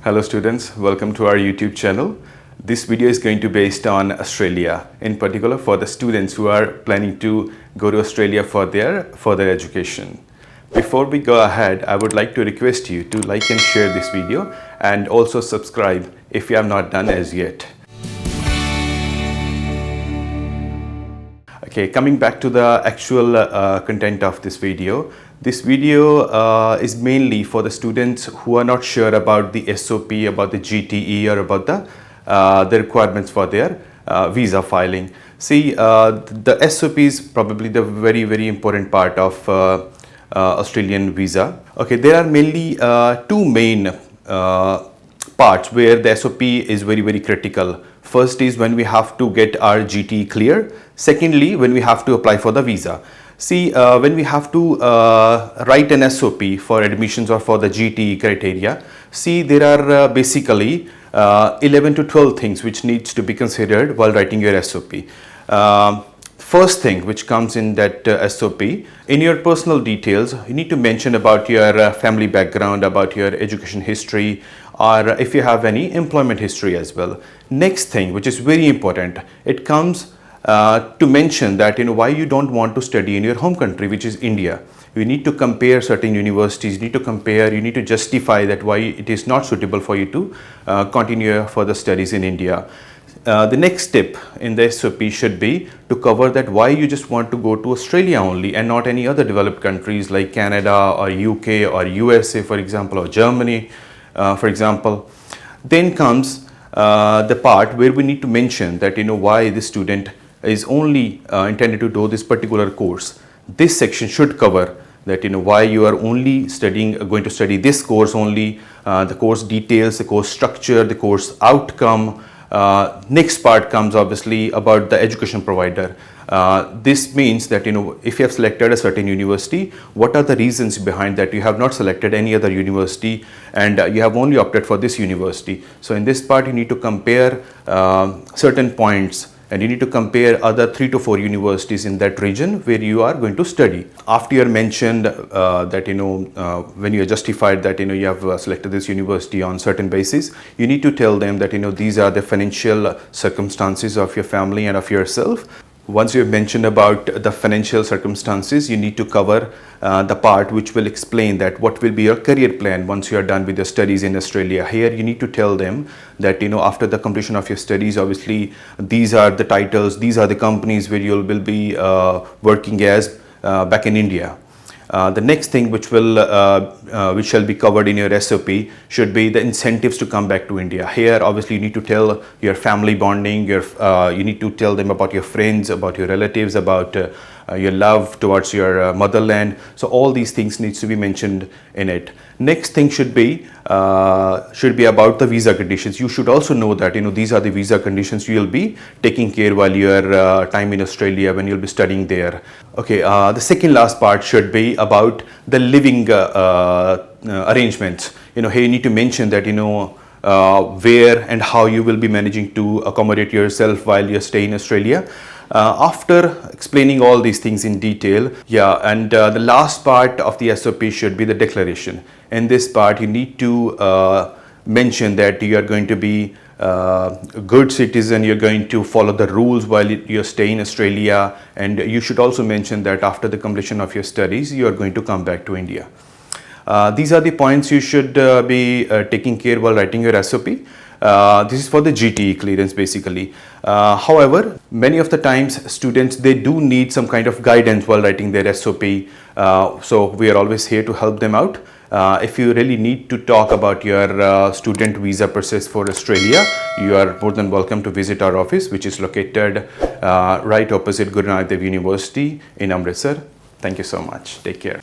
Hello students, welcome to our YouTube channel. This video is going to be based on Australia, in particular for the students who are planning to go to Australia for their further education. Before we go ahead, I would like to request you to like and share this video and also subscribe if you have not done as yet. Okay, coming back to the actual content of this video. This video is mainly for the students who are not sure about the SOP, about the GTE, or about the requirements for their visa filing. See, the SOP is probably the very important part of Australian visa. Okay, there are mainly two main parts where the SOP is very critical. First is when we have to get our GTE clear. Secondly, when we have to apply for the visa. See, when we have to write an SOP for admissions or for the GTE criteria, see, there are basically 11 to 12 things which needs to be considered while writing your SOP. First thing which comes in that SOP, in your personal details, you need to mention about your family background, about your education history, or if you have any employment history as well. Next thing, which is very important, it comes to mention that why you don't want to study in your home country, which is India. You need to compare certain universities, you need to compare, you need to justify that why it is not suitable for you to continue your further studies in India. The next step in the SOP should be to cover that why you just want to go to Australia only and not any other developed countries like Canada or UK or USA, for example, or Germany, for example. Then comes the part where we need to mention that why the student is only intended to do this particular course. This section should cover that why you are only going to study this course only, the course details, the course structure, the course outcome. Next part comes obviously about the education provider. This means that if you have selected a certain university, what are the reasons behind that you have not selected any other university and you have only opted for this university. So in this part you need to compare certain points, and you need to compare other 3 to 4 universities in that region where you are going to study. After you are mentioned that when you are justified that you have selected this university on certain basis, you need to tell them that these are the financial circumstances of your family and of yourself. Once you have mentioned about the financial circumstances, you need to cover the part which will explain that what will be your career plan once you are done with your studies in Australia. Here you need to tell them that after the completion of your studies, obviously these are the titles, these are the companies where you will be working as back in India. The next thing which shall be covered in your SOP should be the incentives to come back to India. Here obviously you need to tell your family bonding, you need to tell them about your friends, about your relatives, about your love towards your motherland. So all these things needs to be mentioned in it. Next thing should be about the visa conditions. You should also know that these are the visa conditions you will be taking care while your time in Australia when you'll be studying there. Okay, the second last part should be about the living arrangements. Here you need to mention that where and how you will be managing to accommodate yourself while you stay in Australia. After explaining all these things in detail, and the last part of the SOP should be the declaration. In this part, you need to mention that you are going to be a good citizen, you're going to follow the rules while you're staying in Australia, and you should also mention that after the completion of your studies, you are going to come back to India. These are the points you should be taking care while writing your SOP. This is for the GTE clearance basically. However, many of the times students, they do need some kind of guidance while writing their SOP. So we are always here to help them out. If you really need to talk about your student visa process for Australia, you are more than welcome to visit our office, which is located right opposite Guru Nanak Dev University in Amritsar. Thank you so much. Take care.